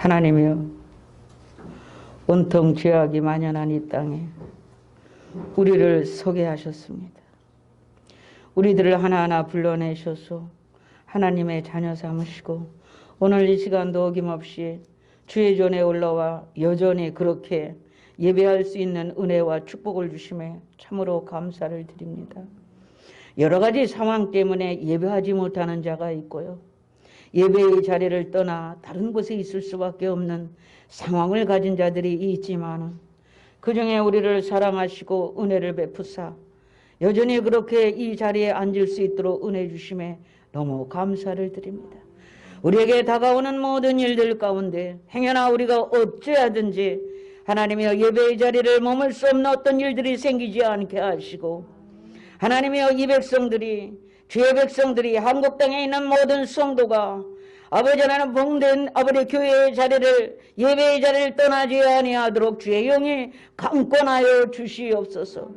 하나님이여, 온통 죄악이 만연한 이 땅에 우리를 서게 하셨습니다. 우리들을 하나하나 불러내셔서 하나님의 자녀 삼으시고 오늘 이 시간도 어김없이 주의 전에 올라와 여전히 그렇게 예배할 수 있는 은혜와 축복을 주심에 참으로 감사를 드립니다. 여러 가지 상황 때문에 예배하지 못하는 자가 있고요. 예배의 자리를 떠나 다른 곳에 있을 수밖에 없는 상황을 가진 자들이 있지만 그 중에 우리를 사랑하시고 은혜를 베푸사 여전히 그렇게 이 자리에 앉을 수 있도록 은혜 주심에 너무 감사를 드립니다. 우리에게 다가오는 모든 일들 가운데 행여나 우리가 어찌하든지 하나님이여 예배의 자리를 머물 수 없는 어떤 일들이 생기지 않게 하시고 하나님이여 이 백성들이 주의 백성들이 한국 땅에 있는 모든 성도가 아버지 하나님 봉된 아버지 교회의 자리를 예배의 자리를 떠나지 아니하도록 주의 영이 강권하여 주시옵소서.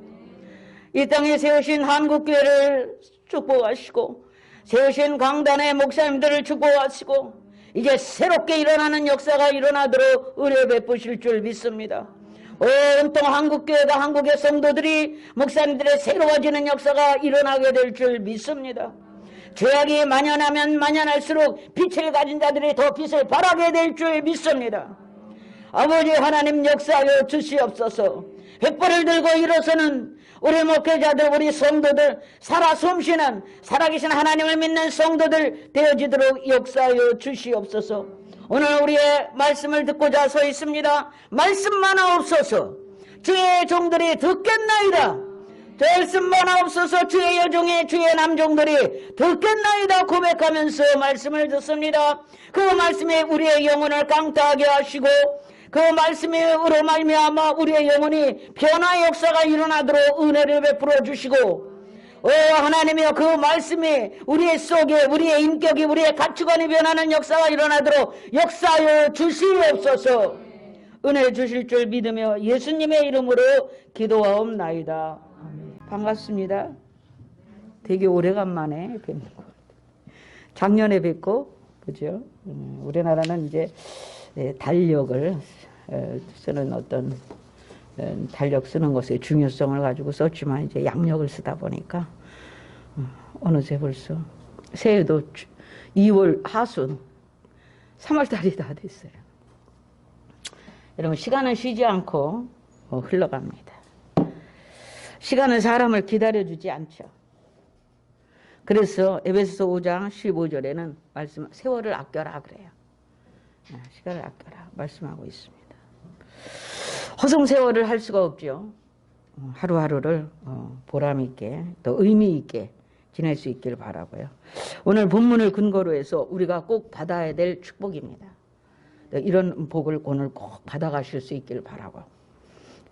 이 땅에 세우신 한국교회를 축복하시고 세우신 강단의 목사님들을 축복하시고 이제 새롭게 일어나는 역사가 일어나도록 은혜 베푸실 줄 믿습니다. 온통 한국교회가 한국의 성도들이 목사님들의 새로워지는 역사가 일어나게 될 줄 믿습니다. 죄악이 만연하면 만연할수록 빛을 가진 자들이 더 빛을 발하게 될 줄 믿습니다. 아버지 하나님 역사하여 주시옵소서. 횃불을 들고 일어서는 우리 목회자들 우리 성도들 살아 숨쉬는 살아계신 하나님을 믿는 성도들 되어지도록 역사하여 주시옵소서. 오늘 우리의 말씀을 듣고자 서 있습니다. 말씀만 없어서 주의 종들이 듣겠나이다. 말씀만 없어서 주의 여종의 주의 남종들이 듣겠나이다 고백하면서 말씀을 듣습니다. 그 말씀에 우리의 영혼을 강타하게 하시고 그 말씀으로 말미암아 우리의 영혼이 변화의 역사가 일어나도록 은혜를 베풀어 주시고 하나님이여 그 말씀이 우리의 속에 우리의 인격이 우리의 가치관이 변하는 역사가 일어나도록 역사하여 주시옵소서. 은혜 주실 줄 믿으며 예수님의 이름으로 기도하옵나이다. 반갑습니다. 되게 오래간만에 뵙는 것 같아요. 작년에 뵙고 그죠? 우리나라는 이제 달력을 쓰는 어떤 달력 쓰는 것의 중요성을 가지고 썼지만 이제 양력을 쓰다 보니까 어느새 벌써 새해도 2월 하순 3월달이 다 됐어요. 여러분 시간은 쉬지 않고 흘러갑니다. 시간은 사람을 기다려주지 않죠. 그래서 에베소서 5장 15절에는 말씀 세월을 아껴라 그래요. 시간을 아껴라 말씀하고 있습니다. 허송세월을 할 수가 없죠. 하루하루를 보람 있게 또 의미 있게 지낼 수 있기를 바라고요. 오늘 본문을 근거로 해서 우리가 꼭 받아야 될 축복입니다. 이런 복을 오늘 꼭 받아가실 수 있기를 바라고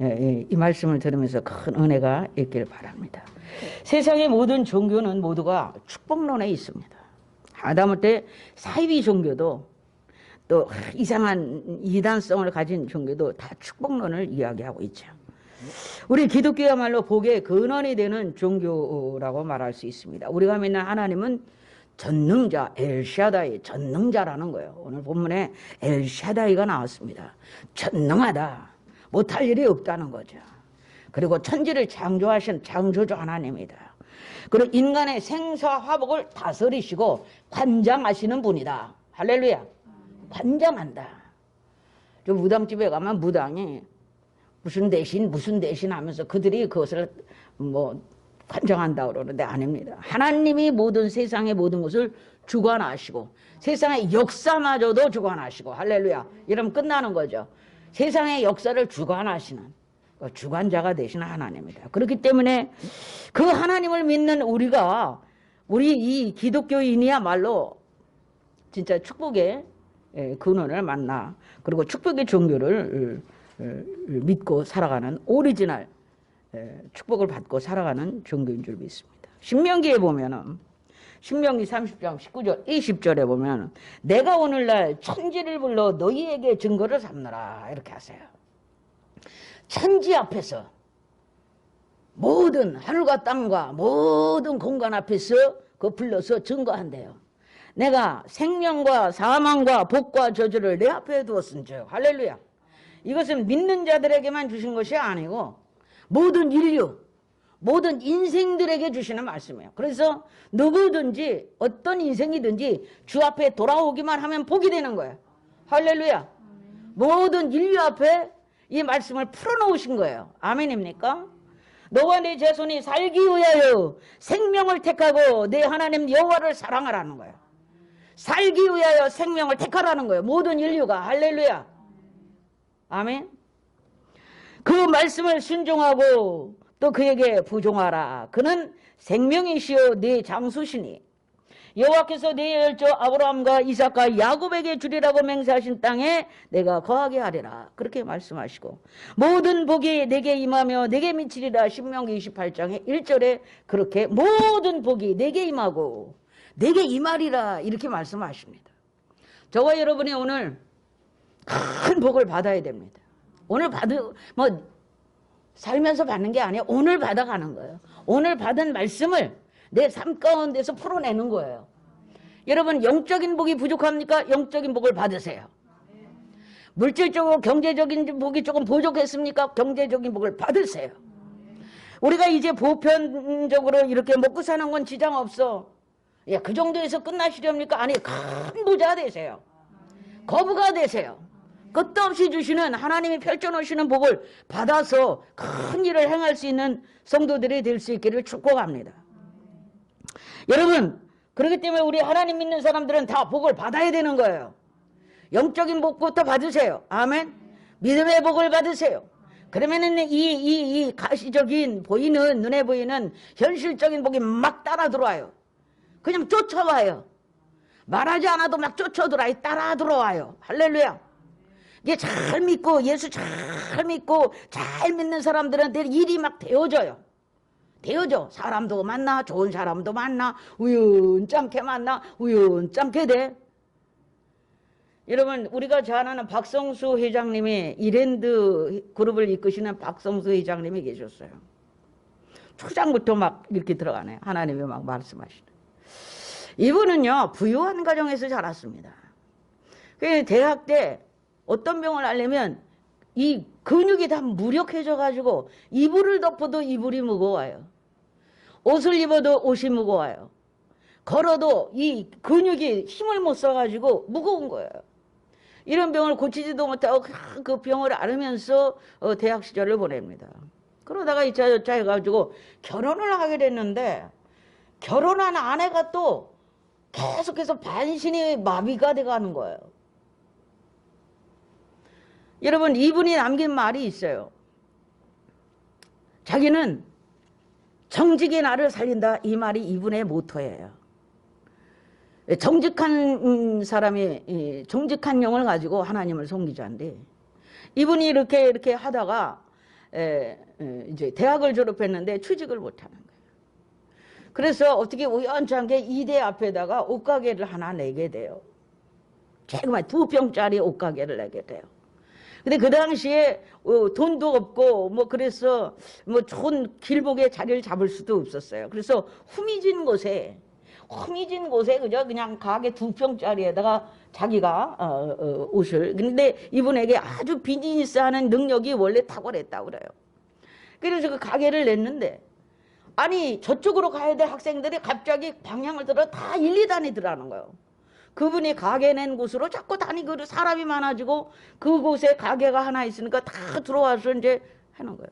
이 말씀을 들으면서 큰 은혜가 있기를 바랍니다. 세상의 모든 종교는 모두가 축복론에 있습니다. 하다못해 사이비 종교도 또 이상한 이단성을 가진 종교도 다 축복론을 이야기하고 있죠. 우리 기독교야말로 복의 근원이 되는 종교라고 말할 수 있습니다. 우리가 믿는 하나님은 전능자, 엘샤다이, 전능자라는 거예요. 오늘 본문에 엘샤다이가 나왔습니다. 전능하다. 못할 일이 없다는 거죠. 그리고 천지를 창조하신 창조주 하나님이다. 그리고 인간의 생사화복을 다스리시고 관장하시는 분이다. 할렐루야. 관장한다. 저 무당집에 가면 무당이 무슨 대신 하면서 그들이 그것을 관장한다 그러는데 아닙니다. 하나님이 모든 세상의 모든 것을 주관하시고 세상의 역사마저도 주관하시고 할렐루야. 이러면 끝나는 거죠. 세상의 역사를 주관하시는 주관자가 되시는 하나님입니다. 그렇기 때문에 그 하나님을 믿는 우리 이 기독교인이야말로 진짜 축복의 근원을 만나 그리고 축복의 종교를 믿고 살아가는 오리지널 축복을 받고 살아가는 종교인 줄 믿습니다. 신명기에 보면은 신명기 30장 19절 20절에 보면 내가 오늘날 천지를 불러 너희에게 증거를 삼느라 이렇게 하세요. 천지 앞에서 모든 하늘과 땅과 모든 공간 앞에서 그 불러서 증거한대요. 내가 생명과 사망과 복과 저주를 내 앞에 두었은즉. 할렐루야. 이것은 믿는 자들에게만 주신 것이 아니고 모든 인류, 모든 인생들에게 주시는 말씀이에요. 그래서 누구든지 어떤 인생이든지 주 앞에 돌아오기만 하면 복이 되는 거예요. 할렐루야. 모든 인류 앞에 이 말씀을 풀어놓으신 거예요. 아멘입니까? 너와 네 자손이 살기 위하여 생명을 택하고 내 하나님 여호와를 사랑하라는 거예요. 살기 위하여 생명을 택하라는 거예요. 모든 인류가. 할렐루야. 아멘. 그 말씀을 순종하고 또 그에게 부종하라. 그는 생명이시요 네 장수시니 여호와께서 네 열조 아브라함과 이삭과 야곱에게 주리라고 맹세하신 땅에 내가 거하게 하리라. 그렇게 말씀하시고 모든 복이 내게 임하며 내게 미치리라. 신명기 28장의 1절에 그렇게 모든 복이 내게 임하고 내게 임하리라 이렇게 말씀하십니다. 저와 여러분이 오늘 큰 복을 받아야 됩니다. 오늘 살면서 받는 게 아니에요. 오늘 받아가는 거예요. 오늘 받은 말씀을 내 삶 가운데서 풀어내는 거예요. 여러분 영적인 복이 부족합니까? 영적인 복을 받으세요. 물질적으로 경제적인 복이 조금 부족했습니까? 경제적인 복을 받으세요. 우리가 이제 보편적으로 이렇게 먹고 사는 건 지장 없어. 야, 그 정도에서 끝나시렵니까? 아니, 큰 부자 되세요. 거부가 되세요. 끝도 없이 주시는 하나님이 펼쳐놓으시는 복을 받아서 큰 일을 행할 수 있는 성도들이 될 수 있기를 축복합니다. 여러분, 그렇기 때문에 우리 하나님 믿는 사람들은 다 복을 받아야 되는 거예요. 영적인 복부터 받으세요. 아멘. 믿음의 복을 받으세요. 그러면은 이 가시적인 보이는 눈에 보이는 현실적인 복이 막 따라 들어와요. 그냥 쫓아와요. 말하지 않아도 막 쫓아들어와요. 따라 들어와요. 할렐루야. 이게 잘 믿고 예수 잘 믿고 잘 믿는 사람들한테 일이 막 되어져요. 되어져. 사람도 만나, 좋은 사람도 만나, 우연찮게 만나, 우연찮게 돼. 여러분, 우리가 잘 아는 박성수 회장님이 이랜드 그룹을 이끄시는 박성수 회장님이 계셨어요. 초장부터 막 이렇게 들어가네요. 하나님이 막 말씀하시는. 이분은요, 부유한 가정에서 자랐습니다. 대학 때 어떤 병을 앓려면 이 근육이 다 무력해져가지고 이불을 덮어도 이불이 무거워요. 옷을 입어도 옷이 무거워요. 걸어도 이 근육이 힘을 못 써가지고 무거운 거예요. 이런 병을 고치지도 못하고 그 병을 앓으면서 대학 시절을 보냅니다. 그러다가 이차 저차 해가지고 결혼을 하게 됐는데 결혼한 아내가 또 계속해서 반신이 마비가 돼가는 거예요. 여러분, 이분이 남긴 말이 있어요. 자기는 정직이 나를 살린다. 이 말이 이분의 모토예요. 정직한 사람이 정직한 영을 가지고 하나님을 섬기자는데 이분이 이렇게 하다가 이제 대학을 졸업했는데 취직을 못하는 거예요. 그래서 어떻게 우연찮게 이대 앞에다가 옷가게를 하나 내게 돼요. 조그만 2평짜리 옷가게를 내게 돼요. 근데 그 당시에 돈도 없고 그래서 좋은 길목에 자리를 잡을 수도 없었어요. 그래서 후미진 곳에 그냥 가게 2평짜리에다가 자기가 옷을. 근데 이분에게 아주 비즈니스하는 능력이 원래 탁월했다고 그래요. 그래서 그 가게를 냈는데 아니 저쪽으로 가야 될 학생들이 갑자기 방향을 들어 다 1, 2단이 들어가는 거예요. 그분이 가게 낸 곳으로 자꾸 다니고 사람이 많아지고 그곳에 가게가 하나 있으니까 다 들어와서 이제 하는 거예요.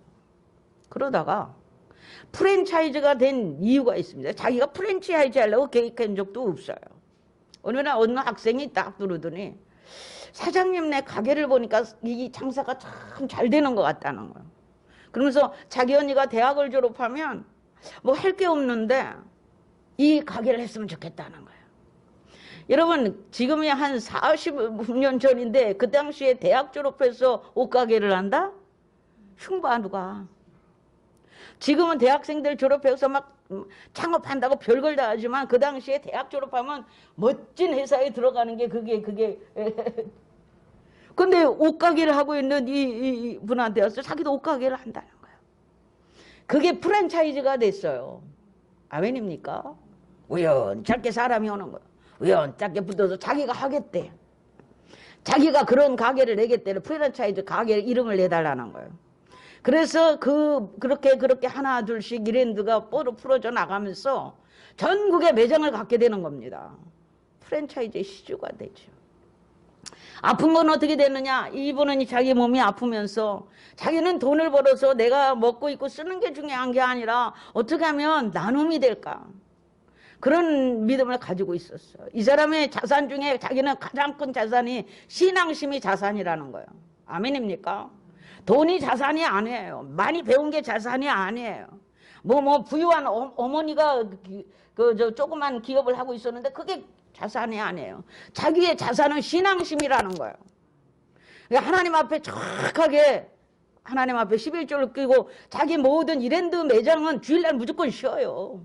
그러다가 프랜차이즈가 된 이유가 있습니다. 자기가 프랜차이즈 하려고 계획한 적도 없어요. 어느 학생이 딱 들어오더니 사장님네 가게를 보니까 이 장사가 참 잘 되는 것 같다는 거예요. 그러면서 자기 언니가 대학을 졸업하면 할 게 없는데 이 가게를 했으면 좋겠다는 거예요. 여러분, 지금이 한 40년 전인데 그 당시에 대학 졸업해서 옷가게를 한다? 흉봐 누가. 지금은 대학생들 졸업해서 막 창업한다고 별걸 다 하지만 그 당시에 대학 졸업하면 멋진 회사에 들어가는 게 그게 근데 옷가게를 하고 있는 이 분한테 와서 자기도 옷가게를 한다는 거예요. 그게 프랜차이즈가 됐어요. 아멘입니까? 우연찮게 사람이 오는 거예요. 의원 작게 붙어서 자기가 하겠대. 자기가 그런 가게를 내겠대. 프랜차이즈 가게 이름을 내달라는 거예요. 그래서 그렇게 하나 둘씩 이랜드가 풀어져 나가면서 전국에 매장을 갖게 되는 겁니다. 프랜차이즈의 시주가 되죠. 아픈 건 어떻게 됐느냐? 이분은 자기 몸이 아프면서 자기는 돈을 벌어서 내가 먹고 있고 쓰는 게 중요한 게 아니라 어떻게 하면 나눔이 될까? 그런 믿음을 가지고 있었어요. 이 사람의 자산 중에 자기는 가장 큰 자산이 신앙심이 자산이라는 거예요. 아멘입니까? 돈이 자산이 아니에요. 많이 배운 게 자산이 아니에요. 부유한 어머니가 조그만 기업을 하고 있었는데 그게 자산이 아니에요. 자기의 자산은 신앙심이라는 거예요. 하나님 앞에 정확하게 하나님 앞에 11조를 끼고 자기 모든 이랜드 매장은 주일날 무조건 쉬어요.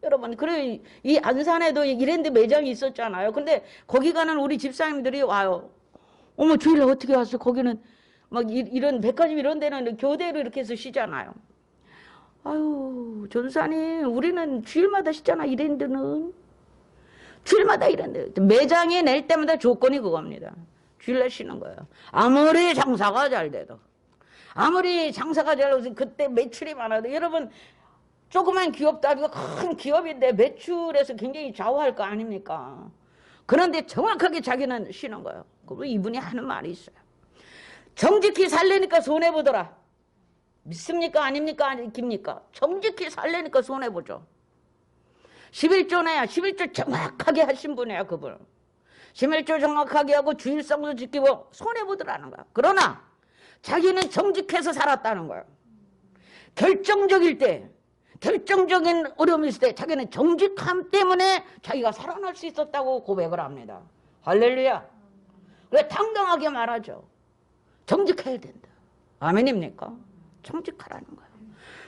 여러분, 그래 이 안산에도 이랜드 매장이 있었잖아요. 근데 거기 가는 우리 집사님들이 와요. 어머, 주일날 어떻게 왔어? 거기는 막 이런 백화점 이런 데는 교대로 이렇게 해서 쉬잖아요. 아유, 전사님, 우리는 주일마다 쉬잖아. 이랜드는 주일마다 이랜드 매장에 낼 때마다 조건이 그겁니다. 주일날 쉬는 거예요. 아무리 장사가 잘 돼도, 아무리 장사가 잘 돼도 그때 매출이 많아도, 여러분 조그만 기업도 아니고 큰 기업인데 매출에서 굉장히 좌우할 거 아닙니까? 그런데 정확하게 자기는 쉬는 거예요. 그리고 이분이 하는 말이 있어요. 정직히 살려니까 손해보더라. 믿습니까? 아닙니까? 아닙니까? 정직히 살려니까 손해보죠. 11조네요. 11조 정확하게 하신 분이에요, 그분. 11조 정확하게 하고 주일성도 지키고 손해보더라는 거야. 그러나 자기는 정직해서 살았다는 거예요. 결정적일 때, 결정적인 어려움이 있을 때 자기는 정직함 때문에 자기가 살아날 수 있었다고 고백을 합니다. 할렐루야. 그래 당당하게 말하죠. 정직해야 된다. 아멘입니까? 정직하라는 거예요.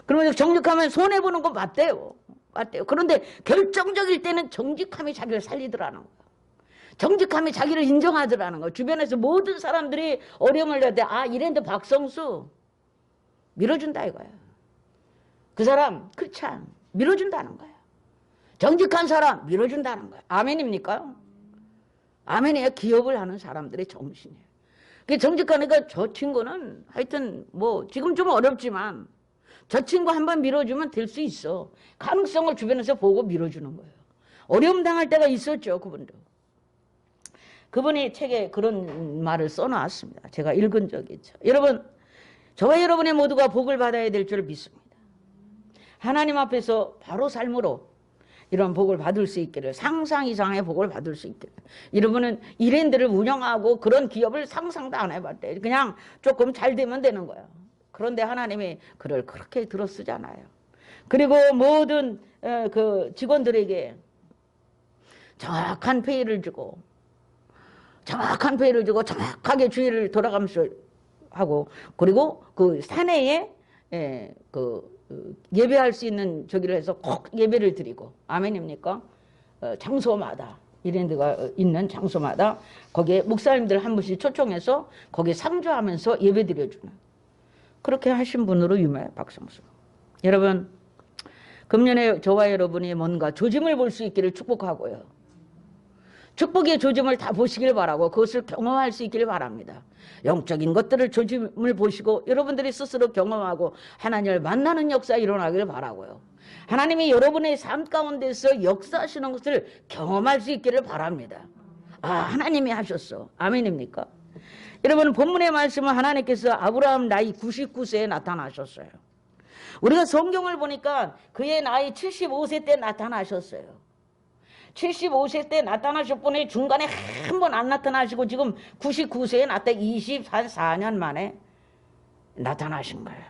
그러면 정직하면 손해보는 거 맞대요. 맞대요. 그런데 결정적일 때는 정직함이 자기를 살리더라는 거예요. 정직함이 자기를 인정하더라는 거예요. 주변에서 모든 사람들이 어려움을 낼 때, 이랜드 박성수 밀어준다 이거예요. 그 사람 크찬 밀어준다는 거예요. 정직한 사람 밀어준다는 거예요. 아멘입니까? 아멘이에요. 기업을 하는 사람들의 정신이에요. 정직하니까 저 친구는 하여튼 지금 좀 어렵지만 저 친구 한번 밀어주면 될 수 있어. 가능성을 주변에서 보고 밀어주는 거예요. 어려움 당할 때가 있었죠. 그분도. 그분이 책에 그런 말을 써놨습니다. 제가 읽은 적이 있죠. 여러분, 저와 여러분의 모두가 복을 받아야 될 줄 믿습니다. 하나님 앞에서 바로 삶으로 이런 복을 받을 수 있기를, 상상 이상의 복을 받을 수 있기를. 여러분은 이랜드를 운영하고 그런 기업을 상상도 안 해봤대요. 그냥 조금 잘 되면 되는 거예요. 그런데 하나님이 그를 그렇게 들어쓰잖아요. 그리고 모든 그 직원들에게 정확한 페이를 주고 정확하게 주의를 돌아가면서 하고, 그리고 그 사내에 예배할 수 있는 저기를 해서 꼭 예배를 드리고, 아멘입니까? 장소마다, 이랜드가 있는 장소마다 거기에 목사님들 한 분씩 초청해서 거기에 상주하면서 예배 드려주는, 그렇게 하신 분으로 유명해요, 박성수. 여러분, 금년에 저와 여러분이 뭔가 조짐을 볼 수 있기를 축복하고요. 축복의 조짐을 다 보시길 바라고 그것을 경험할 수 있기를 바랍니다. 영적인 것들을 조짐을 보시고 여러분들이 스스로 경험하고 하나님을 만나는 역사 일어나길 바라고요. 하나님이 여러분의 삶 가운데서 역사하시는 것을 경험할 수 있기를 바랍니다. 하나님이 하셨어. 아멘입니까? 여러분, 본문의 말씀은 하나님께서 아브라함 나이 99세에 나타나셨어요. 우리가 성경을 보니까 그의 나이 75세 때 나타나셨어요. 75세 때 나타나셨더니 중간에 한 번 안 나타나시고 지금 99세에 나타 24년 만에 나타나신 거예요.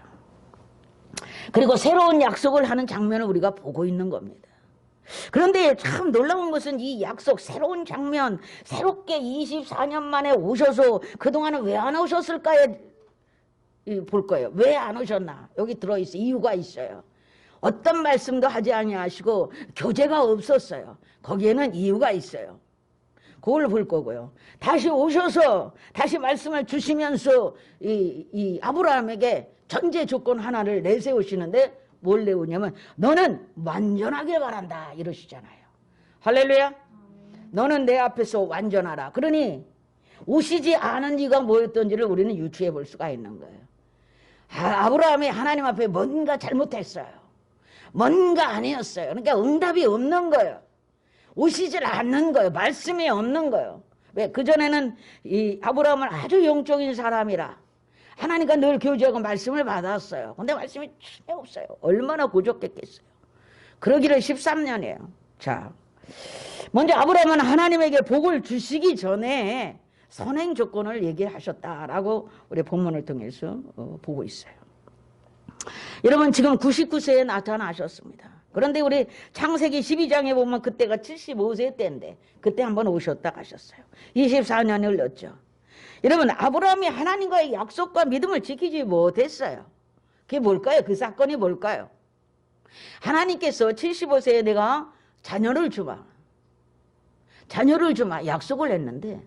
그리고 새로운 약속을 하는 장면을 우리가 보고 있는 겁니다. 그런데 참 놀라운 것은 이 약속, 새로운 장면, 새롭게 24년 만에 오셔서 그동안은 왜 안 오셨을까에 볼 거예요. 왜 안 오셨나? 여기 들어있어요. 이유가 있어요. 어떤 말씀도 하지 아니하시고 교제가 없었어요. 거기에는 이유가 있어요. 그걸 볼 거고요. 다시 오셔서 다시 말씀을 주시면서 이 아브라함에게 전제 조건 하나를 내세우시는데 뭘 내우냐면 너는 완전하길 바란다 이러시잖아요. 할렐루야. 너는 내 앞에서 완전하라. 그러니 오시지 않은 이가 뭐였던지를 우리는 유추해 볼 수가 있는 거예요. 아브라함이 하나님 앞에 뭔가 잘못했어요. 뭔가 아니었어요. 그러니까 응답이 없는 거예요. 오시질 않는 거예요. 말씀이 없는 거예요. 왜? 그전에는 이 아브라함은 아주 영적인 사람이라 하나님과 늘 교제하고 말씀을 받았어요. 근데 말씀이 전혀 없어요. 얼마나 고적했겠어요. 그러기를 13년이에요. 자, 먼저 아브라함은 하나님에게 복을 주시기 전에 선행 조건을 얘기하셨다라고 우리 본문을 통해서 보고 있어요. 여러분 지금 99세에 나타나셨습니다. 그런데 우리 창세기 12장에 보면 그때가 75세 때인데 그때 한번 오셨다 가셨어요. 24년이 흘렀죠. 여러분 아브라함이 하나님과의 약속과 믿음을 지키지 못했어요. 그게 뭘까요? 그 사건이 뭘까요? 하나님께서 75세에 내가 자녀를 주마 약속을 했는데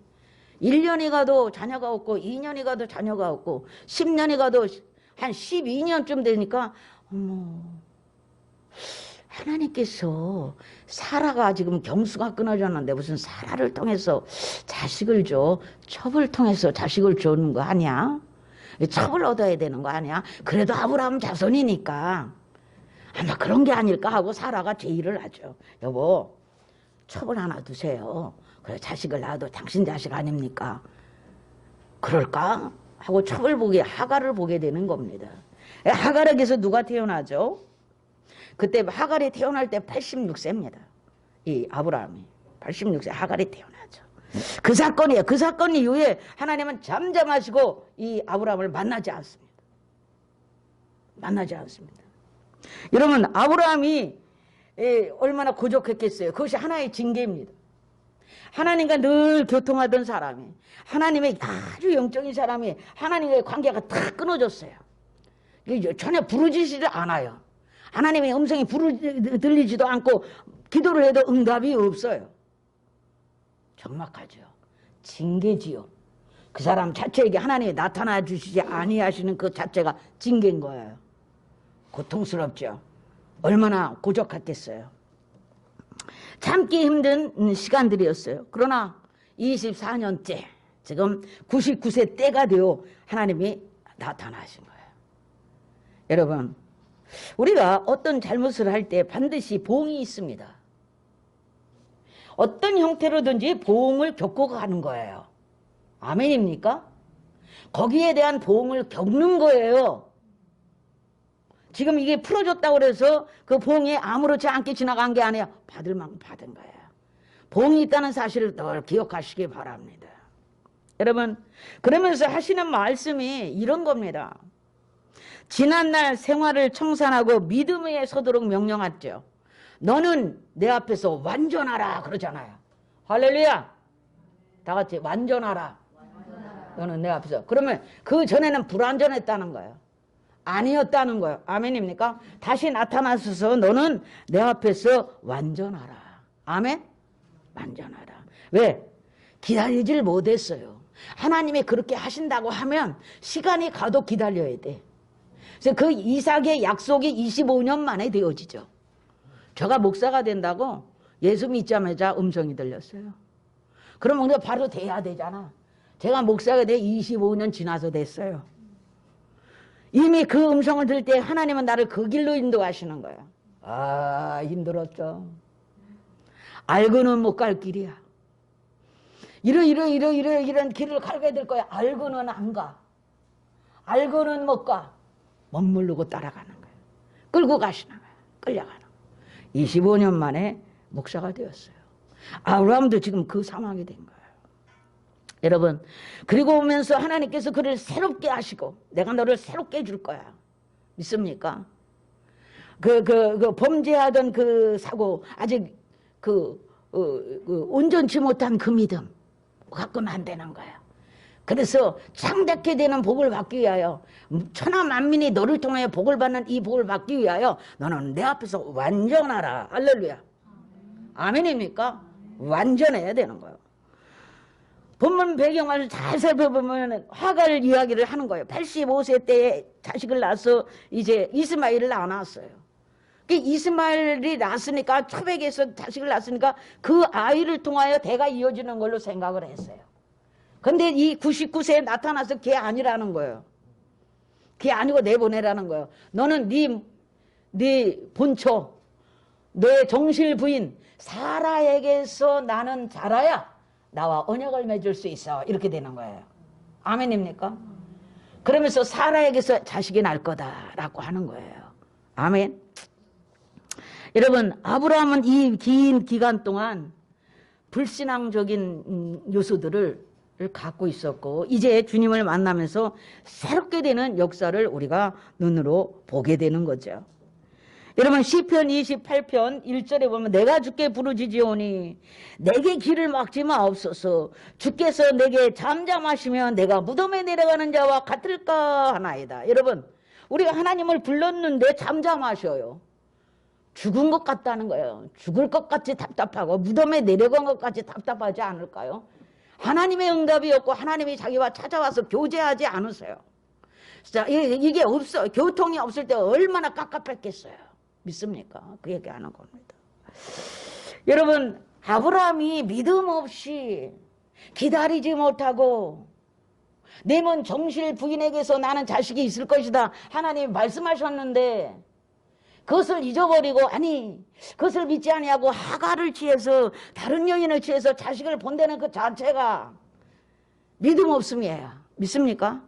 1년이 가도 자녀가 없고 2년이 가도 자녀가 없고 10년이 가도 한 12년쯤 되니까 하나님께서 사라가 지금 경수가 끊어졌는데 무슨 사라를 통해서 자식을 줘? 첩을 통해서 자식을 주는 거 아니야? 첩을 얻어야 되는 거 아니야? 그래도 아브라함 자손이니까 아마 그런 게 아닐까 하고 사라가 제의를 하죠. 여보 첩을 하나 두세요. 그래 자식을 낳아도 당신 자식 아닙니까? 그럴까? 하고 첩을 보게 하갈을 보게 되는 겁니다. 하갈에게서 누가 태어나죠? 그때 하갈이 태어날 때 86세입니다. 이 아브라함이 86세 하갈이 태어나죠. 그 사건이에요. 그 사건 이후에 하나님은 잠잠하시고 이 아브라함을 만나지 않습니다. 여러분 아브라함이 얼마나 고족했겠어요. 그것이 하나의 징계입니다. 하나님과 늘 교통하던 사람이 하나님의 아주 영적인 사람이 하나님과의 관계가 다 끊어졌어요. 전혀 부르짖지도 않아요. 하나님의 음성이 들리지도 않고 기도를 해도 응답이 없어요. 정막하죠. 징계지요. 그 사람 자체에게 하나님이 나타나 주시지 아니하시는 그 자체가 징계인 거예요. 고통스럽죠. 얼마나 고적했겠어요. 참기 힘든 시간들이었어요. 그러나 24년째 지금 99세 때가 되어 하나님이 나타나신 거예요. 여러분 우리가 어떤 잘못을 할 때 반드시 보응이 있습니다. 어떤 형태로든지 보응을 겪고 가는 거예요. 아멘입니까? 거기에 대한 보응을 겪는 거예요. 지금 이게 풀어졌다고 그래서 그 보응이 아무렇지 않게 지나간 게 아니야. 받을 만큼 받은 거예요. 보응이 있다는 사실을 늘 기억하시기 바랍니다. 여러분 그러면서 하시는 말씀이 이런 겁니다. 지난날 생활을 청산하고 믿음 위에 서도록 명령하죠. 너는 내 앞에서 완전하라 그러잖아요. 할렐루야. 다 같이 완전하라. 너는 내 앞에서. 그러면 그 전에는 불완전했다는 거예요. 아니었다는 거예요. 아멘입니까? 다시 나타나셔서 너는 내 앞에서 완전하라. 아멘? 완전하라. 왜? 기다리질 못했어요. 하나님이 그렇게 하신다고 하면 시간이 가도 기다려야 돼. 그래서 그 이삭의 약속이 25년 만에 되어지죠. 제가 목사가 된다고 예수 믿자마자 음성이 들렸어요. 그러면 바로 돼야 되잖아. 제가 목사가 돼 25년 지나서 됐어요. 이미 그 음성을 들을 때 하나님은 나를 그 길로 인도하시는 거예요. 아 힘들었죠. 알고는 못 갈 길이야. 이런 길을 가게 될 거야. 알고는 안 가. 알고는 못 가. 멋모르고 따라가는 거예요. 끌고 가시는 거예요. 끌려가는 거예요. 25년 만에 목사가 되었어요. 아브라함도 지금 그 상황이 된 거예요. 여러분 그리고 오면서 하나님께서 그를 새롭게 하시고 내가 너를 새롭게 해줄 거야. 믿습니까? 그 범죄하던 그 사고 아직 온전치 못한 그 믿음 갖고는 안 되는 거야. 그래서 창대케 되는 복을 받기 위하여 천하 만민이 너를 통하여 복을 받는 이 복을 받기 위하여 너는 내 앞에서 완전하라. 할렐루야. 아멘입니까? 완전해야 되는 거예요. 본문 배경을 잘 살펴보면 하갈 이야기를 하는 거예요. 85세 때에 자식을 낳아서 이제 이스마엘을 낳았어요. 이스마엘이 낳았으니까 초백에서 자식을 낳았으니까 그 아이를 통하여 대가 이어지는 걸로 생각을 했어요. 근데 이 99세에 나타나서 걔 아니라는 거예요. 걔 아니고 내보내라는 거예요. 너는 네 본처, 내 정실 부인 사라에게서 나는 자라야 나와 언약을 맺을 수 있어. 이렇게 되는 거예요. 아멘입니까? 그러면서 사라에게서 자식이 날 거다라고 하는 거예요. 아멘. 여러분, 아브라함은 이 긴 기간 동안 불신앙적인 요소들을 갖고 있었고 이제 주님을 만나면서 새롭게 되는 역사를 우리가 눈으로 보게 되는 거죠. 여러분, 시편 28편 1절에 보면 내가 주께 부르짖으오니 내게 길을 막지 마옵소서. 주께서 내게 잠잠하시면 내가 무덤에 내려가는 자와 같을까 하나이다. 여러분, 우리가 하나님을 불렀는데 잠잠하셔요. 죽은 것 같다는 거예요. 죽을 것 같이 답답하고 무덤에 내려간 것 같이 답답하지 않을까요? 하나님의 응답이 없고 하나님이 자기와 찾아와서 교제하지 않으세요. 자, 이게 없어. 교통이 없을 때 얼마나 깝깝했겠어요. 믿습니까? 그 얘기하는 겁니다. 여러분, 아브라함이 믿음 없이 기다리지 못하고 내 먼 정실 부인에게서 나는 자식이 있을 것이다 하나님이 말씀하셨는데 그것을 잊어버리고 아니 그것을 믿지 아니하고 하갈을 취해서 다른 여인을 취해서 자식을 본다는 그 자체가 믿음 없음이에요. 믿습니까?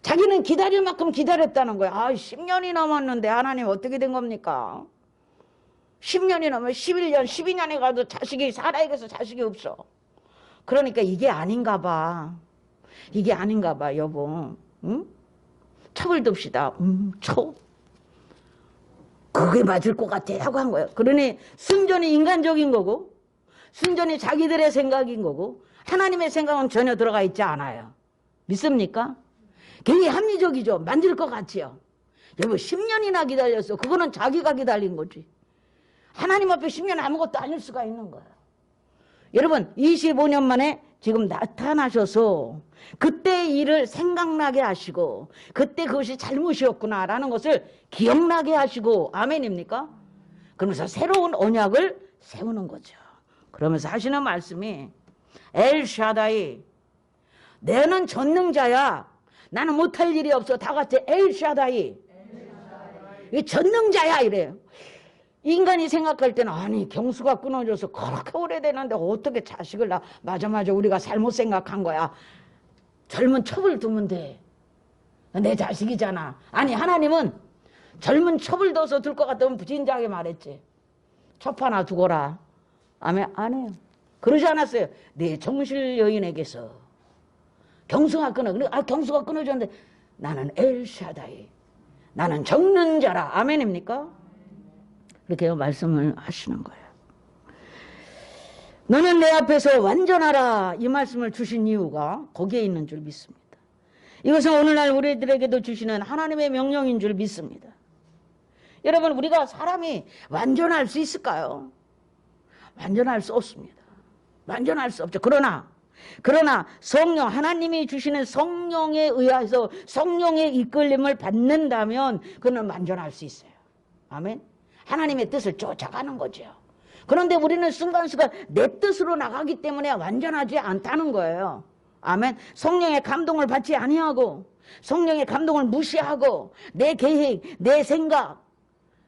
자기는 기다릴 만큼 기다렸다는 거예요. 10년이 넘었는데 하나님 어떻게 된 겁니까? 10년이 넘으면 11년 12년에 가도 자식이 사라에게서 자식이 없어. 그러니까 이게 아닌가 봐. 이게 아닌가 봐 여보. 응? 척을 둡시다. 그게 맞을 것 같아 하고 한 거예요. 그러니 순전히 인간적인 거고 순전히 자기들의 생각인 거고 하나님의 생각은 전혀 들어가 있지 않아요. 믿습니까? 괜히 합리적이죠. 만질 것 같지요. 여보 10년이나 기다렸어. 그거는 자기가 기다린 거지. 하나님 앞에 10년 아무것도 아닐 수가 있는 거예요. 여러분 25년 만에 지금 나타나셔서 그때의 일을 생각나게 하시고 그때 그것이 잘못이었구나라는 것을 기억나게 하시고 아멘입니까? 그러면서 새로운 언약을 세우는 거죠. 그러면서 하시는 말씀이 엘샤다이 너는 전능자야. 나는 못할 일이 없어. 다 같이 엘샤다이 이 전능자야 이래요. 인간이 생각할 때는 아니 경수가 끊어져서 그렇게 오래되는데 어떻게 자식을 낳아. 맞아 우리가 잘못 생각한 거야. 젊은 첩을 두면 돼. 내 자식이잖아. 아니 하나님은 젊은 첩을 둬서 둘 것 같으면 진작에 말했지. 첩 하나 두거라. 아멘. 안 해요. 그러지 않았어요. 내 정실 여인에게서 경수가 끊어. 경수가 끊어졌는데 나는 엘샤다이. 나는 적는 자라. 아멘입니까? 이렇게 말씀을 하시는 거예요. 너는 내 앞에서 완전하라. 이 말씀을 주신 이유가 거기에 있는 줄 믿습니다. 이것은 오늘날 우리들에게도 주시는 하나님의 명령인 줄 믿습니다. 여러분 우리가 사람이 완전할 수 있을까요? 완전할 수 없습니다. 완전할 수 없죠. 그러나 성령 하나님이 주시는 성령에 의해서 성령의 이끌림을 받는다면 그는 완전할 수 있어요. 아멘. 하나님의 뜻을 쫓아가는 거죠. 그런데 우리는 순간순간 내 뜻으로 나가기 때문에 완전하지 않다는 거예요. 아멘. 성령의 감동을 받지 아니하고 성령의 감동을 무시하고 내 계획, 내 생각,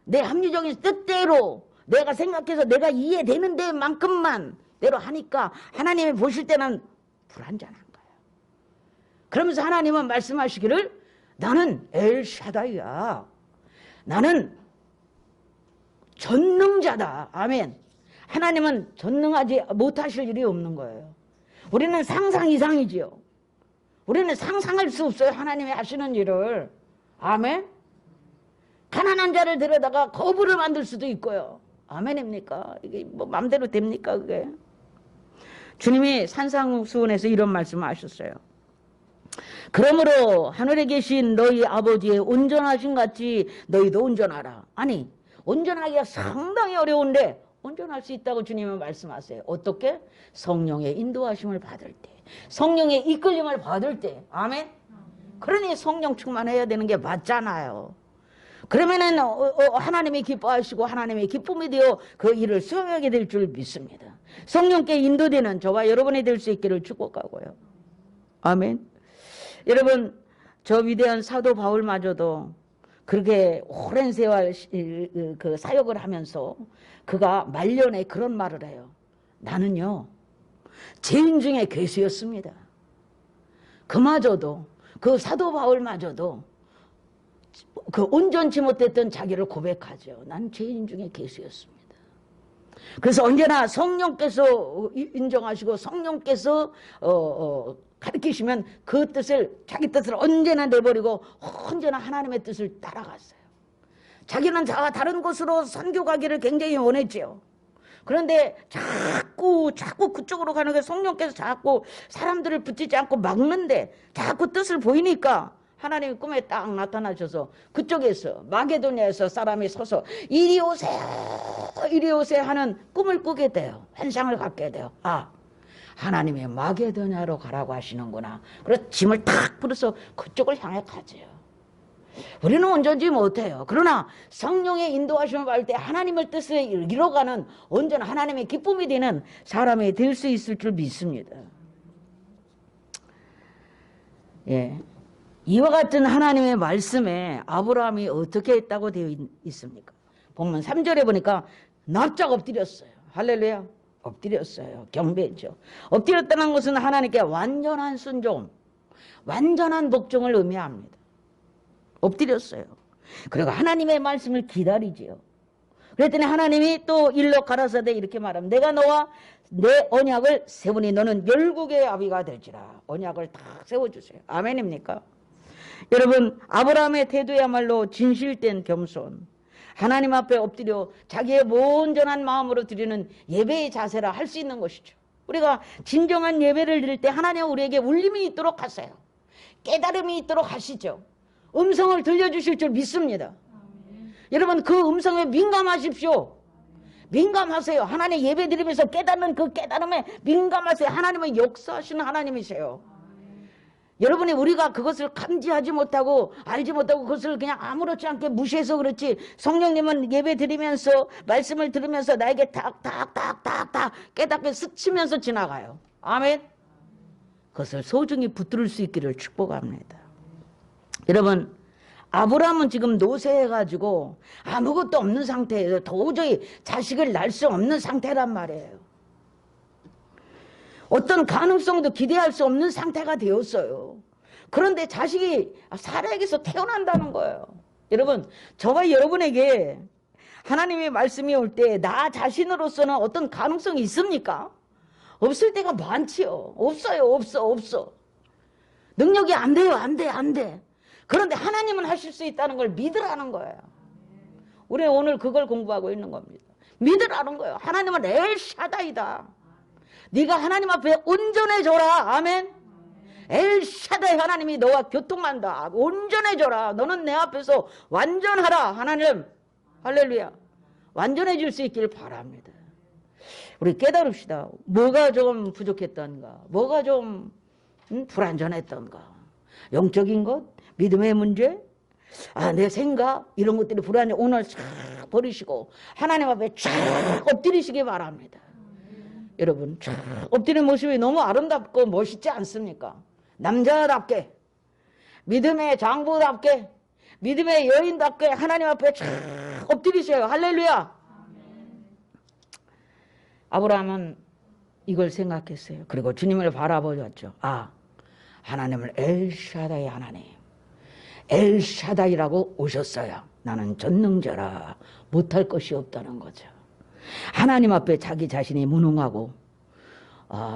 내 합리적인 뜻대로 내가 생각해서 내가 이해되는 데만큼만 대로 하니까 하나님이 보실 때는 불완전한 거예요. 그러면서 하나님은 말씀하시기를 나는 엘샤다이야. 나는 전능자다. 아멘. 하나님은 전능하지 못하실 일이 없는 거예요. 우리는 상상 이상이지요. 우리는 상상할 수 없어요. 하나님이 하시는 일을. 아멘. 가난한 자를 데려다가 거부를 만들 수도 있고요. 아멘입니까? 이게 뭐 마음대로 됩니까 그게? 주님이 산상수훈에서 이런 말씀을 하셨어요. 그러므로 하늘에 계신 너희 아버지의 온전하신 같이 너희도 온전하라. 아니 온전하기가 상당히 어려운데 온전할 수 있다고 주님은 말씀하세요. 어떻게? 성령의 인도하심을 받을 때, 성령의 이끌림을 받을 때. 아멘. 그러니 성령 충만해야 되는 게 맞잖아요. 그러면은 하나님이 기뻐하시고 하나님의 기쁨이 되어 그 일을 수행하게 될 줄 믿습니다. 성령께 인도되는 저와 여러분이 될 수 있기를 축복하고요. 아멘. 여러분, 저 위대한 사도 바울마저도 그렇게 오랜 세월 그 사역을 하면서 그가 말년에 그런 말을 해요. 나는요, 죄인 중에 괴수였습니다. 그마저도, 그 사도 바울마저도 그 온전치 못했던 자기를 고백하죠. 난 죄인 중에 괴수였습니다. 그래서 언제나 성령께서 인정하시고 성령께서 가르치시면 그 뜻을, 자기 뜻을 언제나 내버리고 언제나 하나님의 뜻을 따라갔어요. 자기는 다른 곳으로 선교 가기를 굉장히 원했죠. 그런데 자꾸 그쪽으로 가는 게 성령께서 자꾸 사람들을 붙이지 않고 막는데 자꾸 뜻을 보이니까 하나님이 꿈에 딱 나타나셔서 그쪽에서 마게도냐에서 사람이 서서 이리 오세요 하는 꿈을 꾸게 돼요. 환상을 갖게 돼요. 아, 하나님이 마게도냐로 가라고 하시는구나. 그래서 짐을 탁 풀어서 그쪽을 향해 가죠. 우리는 온전지 못해요. 그러나 성령의 인도하심을 받을 때 하나님의 뜻을 이뤄가는 온전한 하나님의 기쁨이 되는 사람이 될 수 있을 줄 믿습니다. 예. 이와 같은 하나님의 말씀에 아브라함이 어떻게 했다고 되어 있습니까? 보면 3절에 보니까 납작 엎드렸어요. 할렐루야. 엎드렸어요. 경배했죠. 엎드렸다는 것은 하나님께 완전한 순종, 완전한 복종을 의미합니다. 엎드렸어요. 그리고 하나님의 말씀을 기다리지요. 그랬더니 하나님이 또 일러 가라사대 이렇게 말합니다. 내가 너와 내 언약을 세우니 너는 열국의 아비가 될지라. 언약을 다 세워주세요. 아멘입니까? 여러분, 아브라함의 태도야말로 진실된 겸손, 하나님 앞에 엎드려 자기의 온전한 마음으로 드리는 예배의 자세라 할 수 있는 것이죠. 우리가 진정한 예배를 드릴 때 하나님 우리에게 울림이 있도록 하세요. 깨달음이 있도록 하시죠. 음성을 들려주실 줄 믿습니다. 여러분, 그 음성에 민감하십시오. 민감하세요. 하나님 예배 드리면서 깨닫는 그 깨달음에 민감하세요. 하나님은 역사하시는 하나님이세요. 여러분이 우리가 그것을 감지하지 못하고 알지 못하고 그것을 그냥 아무렇지 않게 무시해서 그렇지, 성령님은 예배 드리면서 말씀을 들으면서 나에게 탁탁탁탁탁 깨닫게 스치면서 지나가요. 아멘. 그것을 소중히 붙들 수 있기를 축복합니다. 여러분, 아브라함은 지금 노쇠해가지고 아무것도 없는 상태예요. 도저히 자식을 낳을 수 없는 상태란 말이에요. 어떤 가능성도 기대할 수 없는 상태가 되었어요. 그런데 자식이 사라에게서 태어난다는 거예요. 여러분, 저와 여러분에게 하나님의 말씀이 올 때 나 자신으로서는 어떤 가능성이 있습니까? 없을 때가 많지요. 없어요. 없어. 능력이 안 돼요. 안 돼. 그런데 하나님은 하실 수 있다는 걸 믿으라는 거예요. 우리 오늘 그걸 공부하고 있는 겁니다. 믿으라는 거예요. 하나님은 엘샤다이다. 네가 하나님 앞에 온전해져라. 아멘. 엘샤다이 하나님이 너와 교통한다. 온전해져라. 너는 내 앞에서 완전하라. 하나님, 할렐루야. 완전해질 수 있길 바랍니다. 우리 깨달읍시다. 뭐가 좀 부족했던가, 뭐가 좀 불완전했던가, 영적인 것, 믿음의 문제, 내 생각, 이런 것들이 불안해. 오늘 싹 버리시고 하나님 앞에 쫙 엎드리시기 바랍니다. 여러분, 쫙 엎드리는 모습이 너무 아름답고 멋있지 않습니까? 남자답게, 믿음의 장부답게, 믿음의 여인답게 하나님 앞에 쫙 엎드리셔요. 할렐루야. 아브라함은 이걸 생각했어요. 그리고 주님을 바라보았죠. 하나님을 엘샤다이 하나님, 엘샤다이라고 오셨어요. 나는 전능자라 못할 것이 없다는 거죠. 하나님 앞에 자기 자신이 무능하고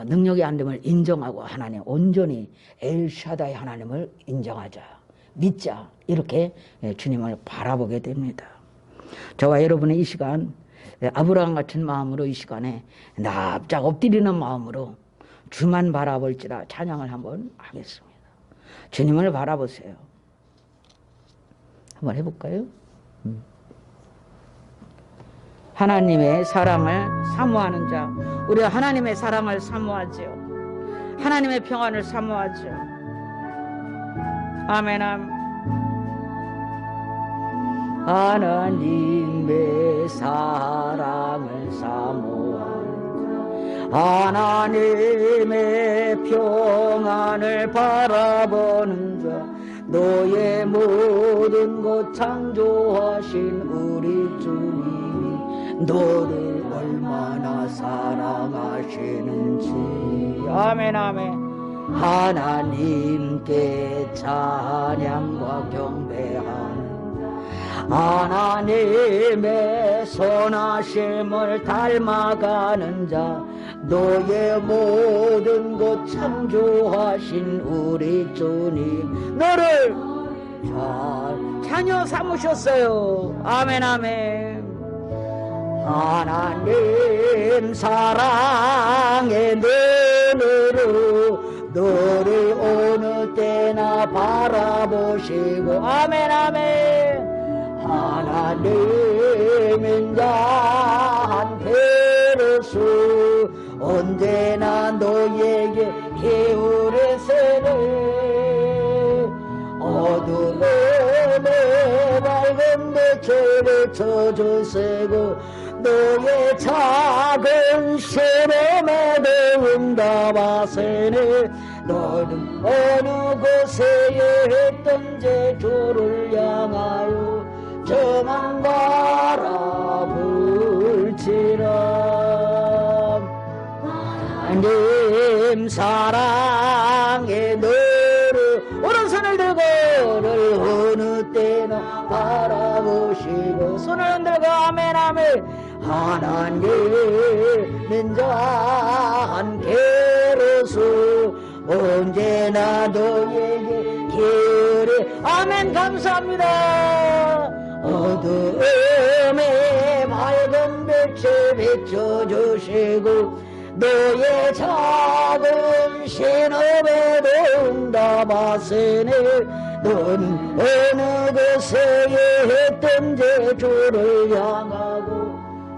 능력이 안 됨을 인정하고 하나님 온전히 엘샤다이 하나님을 인정하자, 믿자, 이렇게 주님을 바라보게 됩니다. 저와 여러분의 이 시간, 아브라함 같은 마음으로 이 시간에 납작 엎드리는 마음으로 주만 바라볼지라 찬양을 한번 하겠습니다. 주님을 바라보세요. 한번 해볼까요? 하나님의 사랑을 사모하는 자, 우리가 하나님의 사랑을 사모하지요. 하나님의 평안을 사모하지요. 아멘. 하나님의 사랑을 사모하는 자, 하나님의 평안을 바라보는 자, 너의 모든 것 창조하신 우리 주님이 너를 얼마나 사랑하시는지. 아멘 아멘. 하나님께 찬양과 경배하는 하나님의 선하심을 닮아가는 자, 너의 모든 것 창조하신 우리 주님 너를 잘 자녀 삼으셨어요. 아멘 아멘. 하나님 사랑의 눈으로 너를 어느 때나 바라보시고 아멘 아멘. 하나님은 한테로서 언제나 너에게 게으르세네. 어둠에 밝은 빛을 쳐주시고 너의 작은 시름에도 응답하시네. 너는 어느 곳에 있든지 주를 향하여 저만 바라볼지라. 하나님 사랑의 너를 오른손을 들고 너를 어느 때나 바라보시고 손을 흔들고 아멘 아멘. 하나님은 자 한계로서 언제나 너에게 기울이 아멘. 감사합니다. 어두움에 밝은 빛을 비춰주시고 너의 작은 신음에도 응답하시네. 넌 어느 곳에 있든지 주를 향하고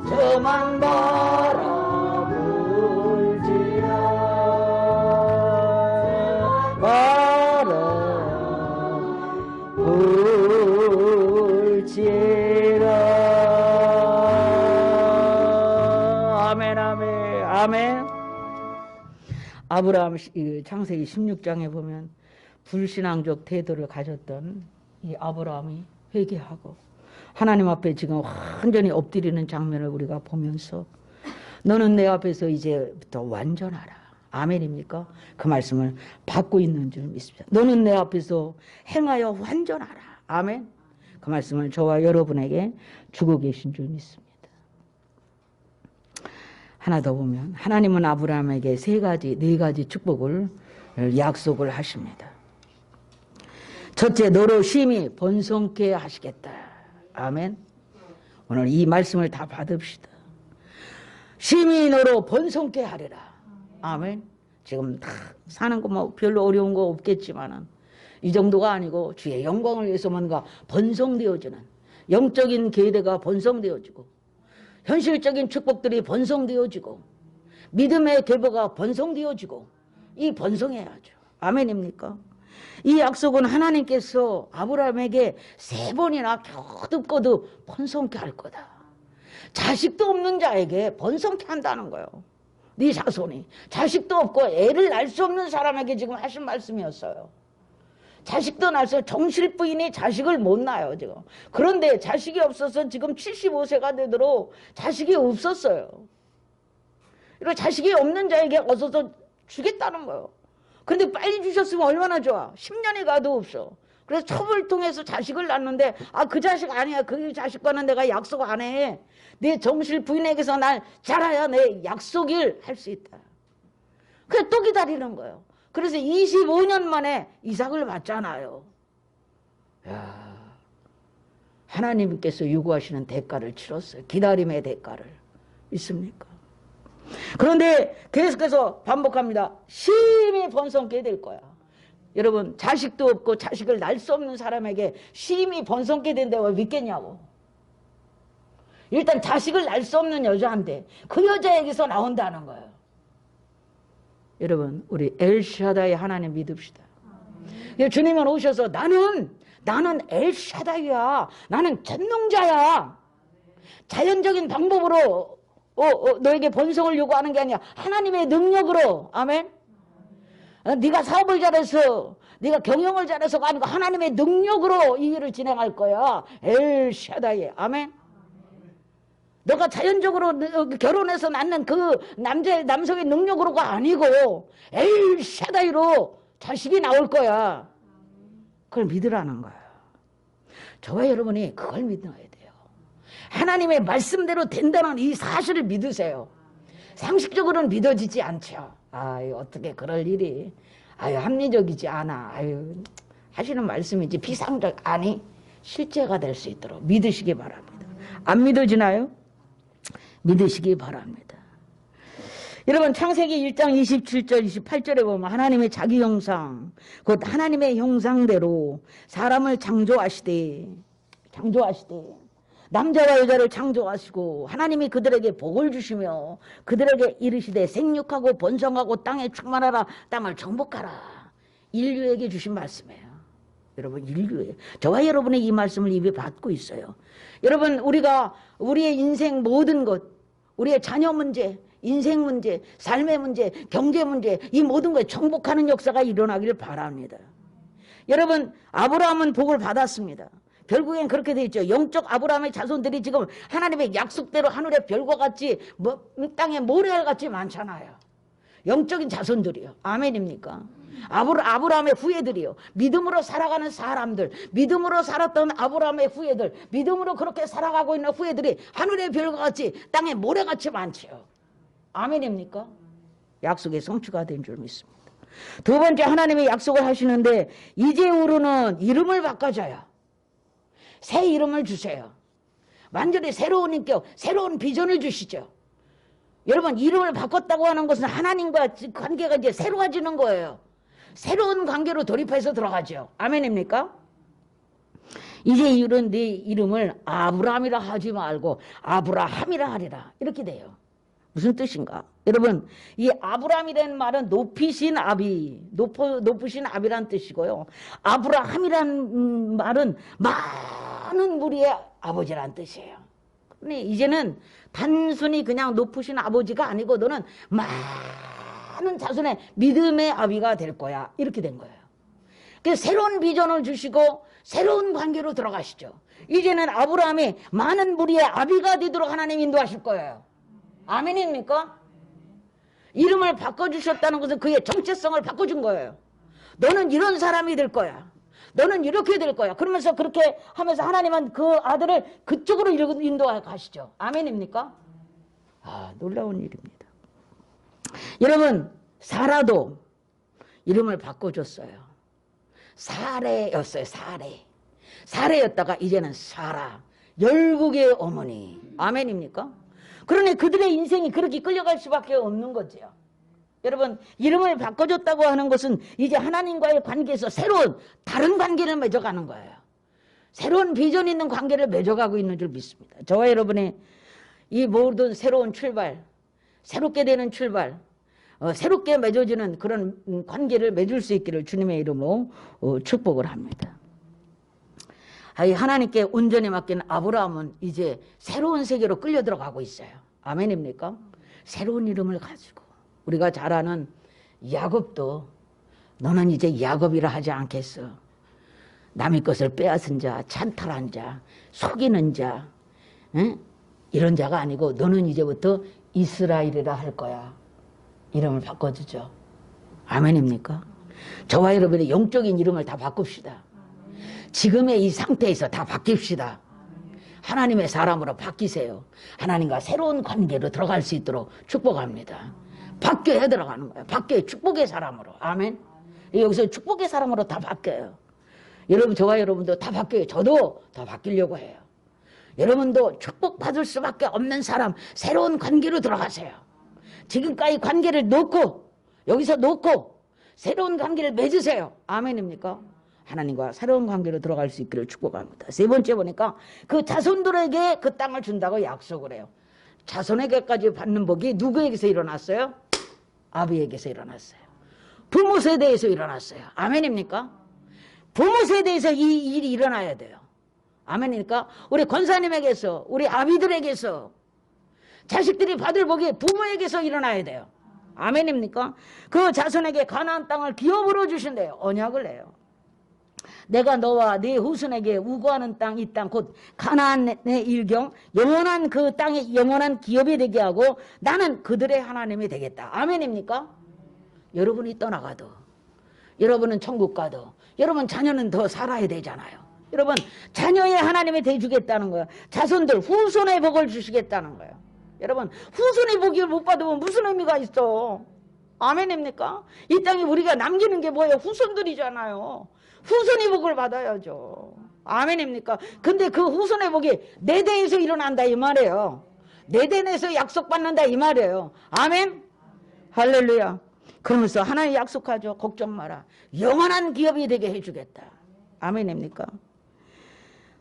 저만 바라볼지라. 아멘 아멘 아멘. 아브라함 창세기 16장에 보면 불신앙적 태도를 가졌던 이 아브라함이 회개하고 하나님 앞에 지금 완전히 엎드리는 장면을 우리가 보면서 너는 내 앞에서 이제부터 완전하라. 아멘입니까? 그 말씀을 받고 있는 줄 믿습니다. 너는 내 앞에서 행하여 완전하라. 아멘. 그 말씀을 저와 여러분에게 주고 계신 줄 믿습니다. 하나 더 보면 하나님은 아브라함에게 네 가지 축복을 약속을 하십니다. 첫째, 너로 심히 번성케 하시겠다. 아멘. 오늘 이 말씀을 다 받읍시다. 심히 너로 번성케 하리라. 아멘. 지금 다 사는 거 뭐 별로 어려운 거 없겠지만은 이 정도가 아니고 주의 영광을 위해서 뭔가 번성되어지는 영적인 계대가 번성되어지고 현실적인 축복들이 번성되어지고 믿음의 계보가 번성되어지고 이 번성해야죠. 아멘입니까? 이 약속은 하나님께서 아브라함에게 3번이나 거듭거듭 번성케 할 거다. 자식도 없는 자에게 번성케 한다는 거예요. 네 자손이 자식도 없고 애를 낳을 수 없는 사람에게 지금 하신 말씀이었어요. 자식도 낳아서 정실 부인이 자식을 못 낳아요 지금. 그런데 자식이 없어서 지금 75세가 되도록 자식이 없었어요. 이거 자식이 없는 자에게 얻어서 주겠다는 거예요. 그런데 빨리 주셨으면 얼마나 좋아. 10년이 가도 없어. 그래서 첩을 통해서 자식을 낳는데 그 자식 아니야. 그 자식과는 내가 약속 안 해. 내 정실 부인에게서 날 자라야 내 약속을 할 수 있다. 그래서 또 기다리는 거예요. 그래서 25년 만에 이삭을 받잖아요. 야, 하나님께서 요구하시는 대가를 치렀어요. 기다림의 대가를. 있습니까? 그런데 계속해서 반복합니다. 심히 번성케 될 거야. 여러분, 자식도 없고 자식을 낳을 수 없는 사람에게 심히 번성케 된다고 믿겠냐고. 일단 자식을 낳을 수 없는 여자한테 그 여자에게서 나온다는 거예요. 여러분, 우리 엘샤다이 하나님 믿읍시다. 주님은 오셔서 나는 나는 엘샤다이야. 나는 전능자야. 자연적인 방법으로 너에게 번성을 요구하는 게 아니야. 하나님의 능력으로. 아멘. 네가 사업을 잘해서, 네가 경영을 잘해서가 아니고 하나님의 능력으로 이 일을 진행할 거야. 엘샤다이. 아멘. 너가 자연적으로 결혼해서 낳는 그 남성의 능력으로가 아니고 엘샤다이로 자식이 나올 거야. 그걸 믿으라는 거야. 저와 여러분이 그걸 믿어야 돼요. 하나님의 말씀대로 된다는 이 사실을 믿으세요. 상식적으로는 믿어지지 않죠. 아유, 어떻게 그럴 일이. 아유, 합리적이지 않아. 아유, 하시는 말씀이지 비상적. 아니, 실제가 될 수 있도록 믿으시기 바랍니다. 안 믿어지나요? 믿으시기 바랍니다. 여러분, 창세기 1장 27절 28절에 보면 하나님의 자기 형상, 곧 하나님의 형상대로 사람을 창조하시되 남자와 여자를 창조하시고 하나님이 그들에게 복을 주시며 그들에게 이르시되 생육하고 번성하고 땅에 충만하라, 땅을 정복하라. 인류에게 주신 말씀이에요. 여러분, 인류에, 저와 여러분의 이 말씀을 입에 받고 있어요. 여러분, 우리가 우리의 인생 모든 것, 우리의 자녀 문제, 인생 문제, 삶의 문제, 경제 문제, 이 모든 것에 정복하는 역사가 일어나기를 바랍니다. 여러분, 아브라함은 복을 받았습니다. 결국엔 그렇게 돼 있죠. 영적 아브라함의 자손들이 지금 하나님의 약속대로 하늘의 별과 같이 땅에 모래알같이 많잖아요. 영적인 자손들이요. 아멘입니까? 아브라함의 후예들이요. 믿음으로 살아가는 사람들, 믿음으로 살았던 아브라함의 후예들, 믿음으로 그렇게 살아가고 있는 후예들이 하늘의 별과 같이 땅에 모래같이 많지요. 아멘입니까? 약속의 성취가 된 줄 믿습니다. 두 번째, 하나님의 약속을 하시는데 이제후로는 이름을 바꿔줘요. 새 이름을 주세요. 완전히 새로운 인격, 새로운 비전을 주시죠. 여러분, 이름을 바꿨다고 하는 것은 하나님과 관계가 이제 새로워지는 거예요. 새로운 관계로 돌입해서 들어가죠. 아멘입니까? 이제 이런 네 이름을 아브라함이라 하지 말고 아브라함이라 하리라. 이렇게 돼요. 무슨 뜻인가? 여러분, 이 아브라함이라는 말은 높이신 아비, 높으신 아비란 뜻이고요. 아브라함이라는 말은 많은 무리의 아버지란 뜻이에요. 근데 이제는 단순히 그냥 높으신 아버지가 아니고 너는 많은 자손의 믿음의 아비가 될 거야. 이렇게 된 거예요. 그래서 새로운 비전을 주시고 새로운 관계로 들어가시죠. 이제는 아브라함이 많은 무리의 아비가 되도록 하나님 인도하실 거예요. 아멘입니까? 이름을 바꿔주셨다는 것은 그의 정체성을 바꿔준 거예요. 너는 이런 사람이 될 거야. 너는 이렇게 될 거야. 그러면서 그렇게 하면서 하나님은 그 아들을 그쪽으로 인도해 가시죠. 아멘입니까? 아, 놀라운 일입니다. 여러분, 사라도 이름을 바꿔줬어요. 사레였어요. 사레였다가 이제는 사라, 열국의 어머니. 아멘입니까? 그러니 그들의 인생이 그렇게 끌려갈 수밖에 없는 거죠. 여러분, 이름을 바꿔줬다고 하는 것은 이제 하나님과의 관계에서 새로운 다른 관계를 맺어가는 거예요. 새로운 비전 있는 관계를 맺어가고 있는 줄 믿습니다. 저와 여러분의 이 모든 새로운 출발, 새롭게 되는 출발, 새롭게 맺어지는 그런 관계를 맺을 수 있기를 주님의 이름으로 축복을 합니다. 하나님께 온전히 맡긴 아브라함은 이제 새로운 세계로 끌려 들어가고 있어요. 아멘입니까? 새로운 이름을 가지고 우리가 잘 아는 야곱도 너는 이제 야곱이라 하지 않겠어. 남의 것을 빼앗은 자, 찬탈한 자, 속이는 자, 이런 자가 아니고 너는 이제부터 이스라엘이라 할 거야. 이름을 바꿔주죠. 아멘입니까? 저와 여러분의 영적인 이름을 다 바꿉시다. 지금의 이 상태에서 다 바뀝시다. 하나님의 사람으로 바뀌세요. 하나님과 새로운 관계로 들어갈 수 있도록 축복합니다. 바뀌어야 들어가는 거예요. 바뀌어요. 축복의 사람으로. 아멘. 여기서 축복의 사람으로 다 바뀌어요. 여러분, 저와 여러분도 다 바뀌어요. 저도 더 바뀌려고 해요. 여러분도 축복받을 수밖에 없는 사람, 새로운 관계로 들어가세요. 지금까지 관계를 놓고, 여기서 놓고 새로운 관계를 맺으세요. 아멘입니까? 하나님과 새로운 관계로 들어갈 수 있기를 축복합니다. 세 번째 보니까 그 자손들에게 그 땅을 준다고 약속을 해요. 자손에게까지 받는 복이 누구에게서 일어났어요? 아비에게서 일어났어요. 부모 세대에서 일어났어요. 아멘입니까? 부모 세대에서 이 일이 일어나야 돼요. 아멘이니까 우리 권사님에게서, 우리 아비들에게서, 자식들이 받을 복이 부모에게서 일어나야 돼요. 아멘입니까? 그 자손에게 가나안 땅을 기업으로 주신대요. 언약을 해요. 내가 너와 네 후손에게 우거하는 땅, 이 땅 곧 가나안의 일경, 영원한 그 땅의 영원한 기업이 되게 하고 나는 그들의 하나님이 되겠다. 아멘입니까? 여러분이 떠나가도, 여러분은 천국 가도, 여러분 자녀는 더 살아야 되잖아요. 여러분 자녀의 하나님이 돼주겠다는 거예요. 자손들 후손의 복을 주시겠다는 거예요. 여러분 후손의 복을 못 받으면 무슨 의미가 있어? 아멘입니까? 이 땅에 우리가 남기는 게 뭐예요? 후손들이잖아요. 후손의 복을 받아야죠. 아멘입니까? 근데 그 후손의 복이 내 대에서 일어난다 이 말이에요. 내 대에서 약속받는다 이 말이에요. 아멘? 할렐루야. 그러면서 하나님 약속하죠. 걱정 마라. 영원한 기업이 되게 해주겠다. 아멘입니까?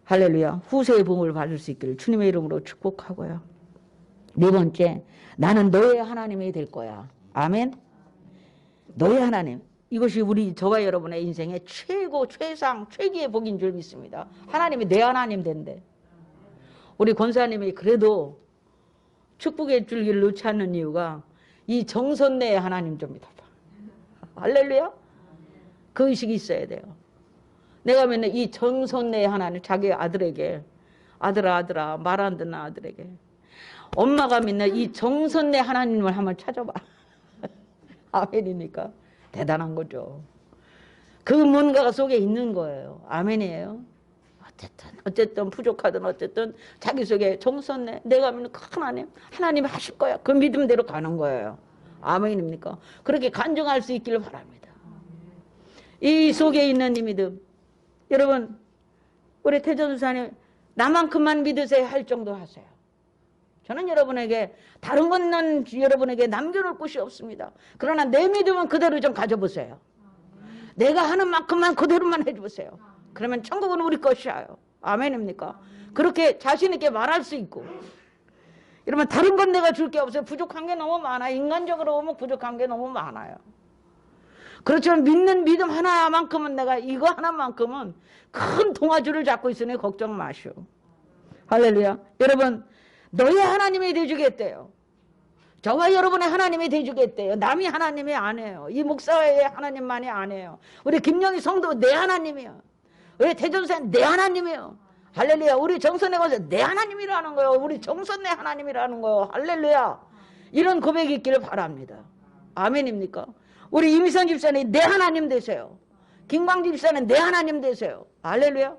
할렐루야. 후세의 복을 받을 수 있기를 주님의 이름으로 축복하고요. 네 번째, 나는 너의 하나님이 될 거야. 아멘. 너의 하나님. 이것이 저와 여러분의 인생의 최고, 최상, 최기의 복인 줄 믿습니다. 하나님이 내 하나님 된대. 우리 권사님이 그래도 축복의 줄기를 놓지 않는 이유가 이 정선내의 하나님 줍니다. 할렐루야. 그 의식이 있어야 돼요. 내가 맨날 이 정선내의 하나님, 자기 아들에게, 아들아 말 안 듣는 아들에게, 엄마가 맨날 이 정선내 하나님을 한번 찾아봐. 아멘이니까 대단한 거죠. 그 뭔가 속에 있는 거예요. 아멘이에요. 어쨌든 부족하든 어쨌든 자기 속에 정선내, 내가 믿는 그 하나님이 하실 거야. 그 믿음대로 가는 거예요. 아멘입니까? 그렇게 간증할 수 있기를 바랍니다. 이 속에 있는 이 믿음, 여러분 우리 태전수사님 나만큼만 믿으세요 할 정도 하세요. 저는 여러분에게 다른 것은 여러분에게 남겨놓을 곳이 없습니다. 그러나 내 믿음은 그대로 좀 가져보세요. 내가 하는 만큼만 그대로만 해보세요. 그러면 천국은 우리 것이에요. 아멘입니까? 그렇게 자신 있게 말할 수 있고, 여러분 다른 건 내가 줄 게 없어요. 부족한 게 너무 많아요. 인간적으로 보면 부족한 게 너무 많아요. 그렇지만 믿는 믿음 하나만큼은, 내가 이거 하나만큼은 큰 동아줄을 잡고 있으니 걱정 마시오. 할렐루야. 여러분 너의 하나님이 돼주겠대요. 저와 여러분의 하나님이 돼주겠대요. 남이 하나님이 아니에요. 이 목사의 하나님만이 아니에요. 우리 김영희 성도 내 하나님이요. 우리 태전사님 내 하나님이요. 할렐루야. 우리 정선의 거저 내 하나님이라는 거예요. 우리 정선의 하나님이라는 거예요. 할렐루야. 이런 고백이 있기를 바랍니다. 아멘입니까? 우리 이미선 집사님 내 하나님 되세요. 김광 집사는 내 하나님 되세요. 할렐루야.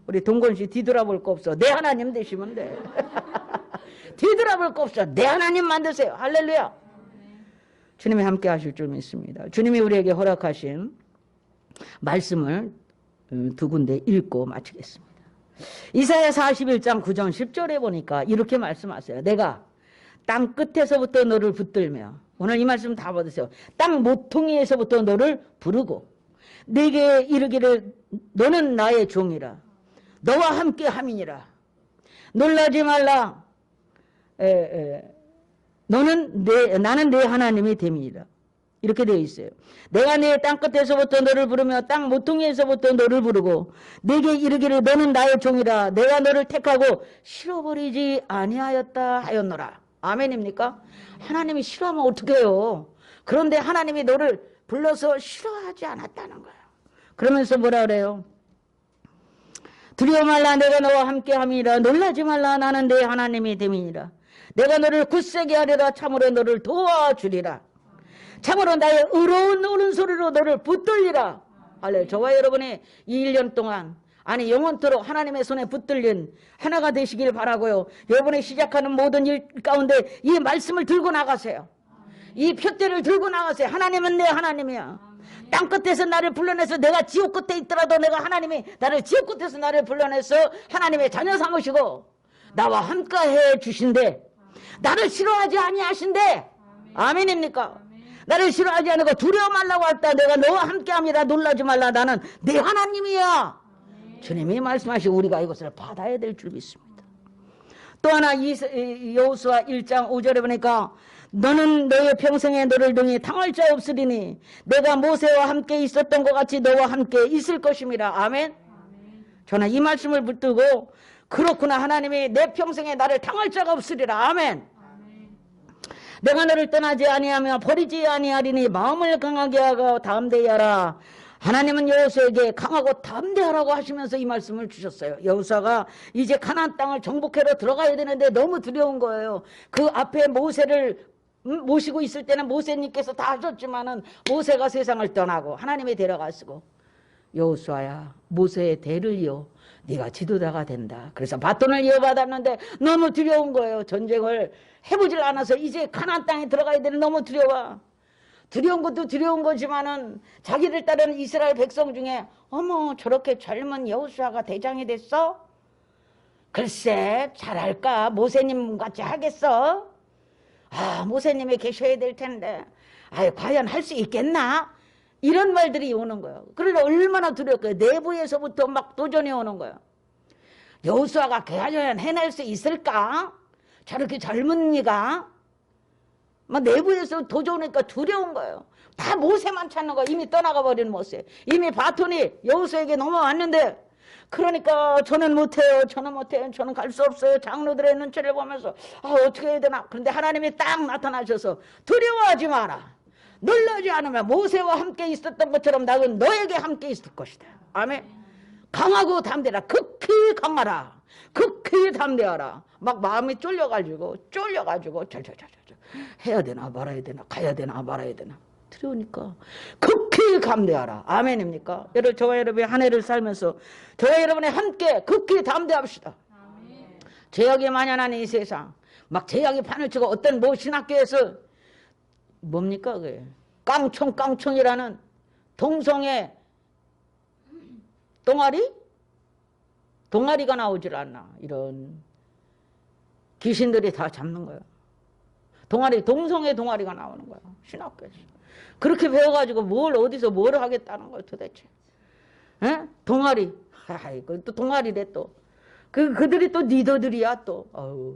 우리 동건씨 뒤돌아볼 거 없어. 내 하나님 되시면 돼. 뒤돌아볼 거 없어. 내 하나님 만드세요. 할렐루야. 주님이 함께 하실 줄 믿습니다. 주님이 우리에게 허락하신 말씀을 두 군데 읽고 마치겠습니다. 이사야 41장 9절 10절에 보니까 이렇게 말씀하세요. 내가 땅 끝에서부터 너를 붙들며, 오늘 이 말씀 다 받으세요. 땅 모퉁이에서부터 너를 부르고 내게 이르기를 너는 나의 종이라, 너와 함께 함이니라. 놀라지 말라. 나는 내 하나님이 됨이니라. 이렇게 되어 있어요. 내가 내 땅끝에서부터 너를 부르며 땅 모퉁이에서부터 너를 부르고 내게 이르기를 너는 나의 종이라. 내가 너를 택하고 싫어버리지 아니하였다 하였노라. 아멘입니까? 하나님이 싫어하면 어떡해요? 그런데 하나님이 너를 불러서 싫어하지 않았다는 거예요. 그러면서 뭐라 그래요? 두려워 말라. 내가 너와 함께 함이니라. 놀라지 말라. 나는 내 하나님이 됨이니라. 내가 너를 굳세게 하리라. 참으로 너를 도와주리라. 참으로 나의 의로운 오른소리로 너를 붙들리라. 할렐루야. 저와 여러분이 이 1년 동안, 아니 영원토록 하나님의 손에 붙들린 하나가 되시길 바라고요. 여러분이 시작하는 모든 일 가운데 이 말씀을 들고 나가세요. 이 표대를 들고 나가세요. 하나님은 내 하나님이야. 땅끝에서 나를 불러내서, 내가 지옥 끝에 있더라도 내가 하나님이 나를 지옥 끝에서 나를 불러내서 하나님의 자녀 삼으시고 나와 함께해 주신대. 나를 싫어하지 아니하신대. 아멘입니까? 나를 싫어하지 않고 두려워 말라고 했다. 내가 너와 함께함이라. 놀라지 말라. 나는 내 하나님이야. 주님이 말씀하시고 우리가 이것을 받아야 될 줄 믿습니다. 또 하나 여호수아 1장 5절에 보니까 너는 너의 평생에 너를 등에 당할 자 없으리니 내가 모세와 함께 있었던 것 같이 너와 함께 있을 것임이라. 아멘. 저는 이 말씀을 붙들고 그렇구나, 하나님이 내 평생에 나를 당할 자가 없으리라. 아멘. 내가 너를 떠나지 아니하며 버리지 아니하리니 마음을 강하게 하고 담대히 하라. 하나님은 여호수아에게 강하고 담대하라고 하시면서 이 말씀을 주셨어요. 여호수아가 이제 가나안 땅을 정복하러 들어가야 되는데 너무 두려운 거예요. 그 앞에 모세를 모시고 있을 때는 모세님께서 다 하셨지만은 모세가 세상을 떠나고 하나님이 데려가시고, 여호수아야, 모세의 대를 이어 네가 지도자가 된다. 그래서 바톤을 이어받았는데 너무 두려운 거예요. 전쟁을 해보질 않아서 이제 가나안 땅에 들어가야 되는, 너무 두려워. 두려운 것도 두려운 거지만은 자기를 따르는 이스라엘 백성 중에 어머, 저렇게 젊은 여호수아가 대장이 됐어? 글쎄 잘할까? 모세님 같이 하겠어? 아, 모세님이 계셔야 될 텐데 과연 할 수 있겠나? 이런 말들이 오는 거예요. 그러니까 얼마나 두렵고요. 내부에서부터 막 도전이 오는 거예요. 여호수아가 과연 해낼 수 있을까? 저렇게 젊은이가 막 내부에서 도전하니까 두려운 거예요. 다 모세만 찾는 거예요. 이미 떠나가 버린 모세. 이미 바톤이 여호수아에게 넘어왔는데, 그러니까 저는 못해요, 저는 못해요, 저는 갈 수 없어요. 장로들의 눈치를 보면서 어떻게 해야 되나. 그런데 하나님이 딱 나타나셔서 두려워하지 마라. 놀라지 않으면 모세와 함께 있었던 것처럼 나는 너에게 함께 있을 것이다. 아멘. 강하고 담대라. 극히 강하라. 극히 담대하라. 막 마음이 쫄려가지고 해야 되나 말아야 되나, 가야 되나 말아야 되나 두려우니까 극히 담대하라. 아멘입니까? 여러분, 저와 여러분이 한 해를 살면서 저와 여러분이 함께 극히 담대합시다. 죄악이 만연한 이 세상, 막 죄악이 판을 치고 어떤 신학교에서 뭡니까 그게, 깡총이라는 동성애 동아리가 나오질 않나. 이런 귀신들이 다 잡는 거예요. 동성애 동아리가 나오는 거예요, 신학교에서. 그렇게 배워가지고 어디서 뭘 하겠다는 거예요 도대체. 에? 동아리. 또 동아리래 또. 그들이 또 리더들이야 또.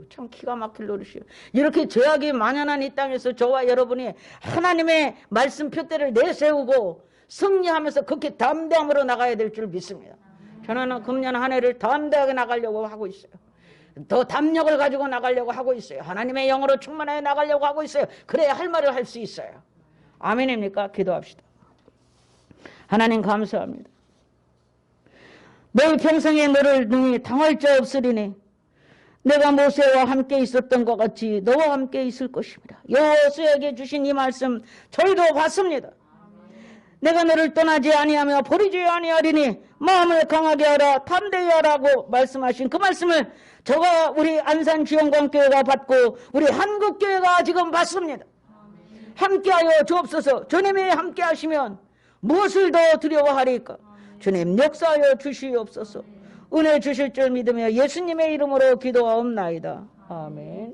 참 기가 막힐 노릇이에요. 이렇게 죄악이 만연한 이 땅에서 저와 여러분이 하나님의 말씀 표대를 내세우고 승리하면서 그렇게 담대함으로 나가야 될 줄 믿습니다. 저는 금년 한 해를 담대하게 나가려고 하고 있어요. 더 담력을 가지고 나가려고 하고 있어요. 하나님의 영으로 충만하게 나가려고 하고 있어요. 그래야 할 말을 할 수 있어요. 아멘입니까? 기도합시다. 하나님 감사합니다. 내 평생에 너를 능히 당할 자 없으리니 내가 모세와 함께 있었던 것 같이 너와 함께 있을 것입니다. 여호수아에게 주신 이 말씀 저희도 받습니다. 내가 너를 떠나지 아니하며 버리지 아니하리니 마음을 강하게 하라, 담대히 하라고 말씀하신 그 말씀을 저가 우리 안산지원광교회가 받고 우리 한국교회가 지금 받습니다. 함께하여 주옵소서. 주님이 함께하시면 무엇을 더 두려워하리까? 주님 역사하여 주시옵소서. 은혜 주실 줄 믿으며 예수님의 이름으로 기도하옵나이다. 아멘.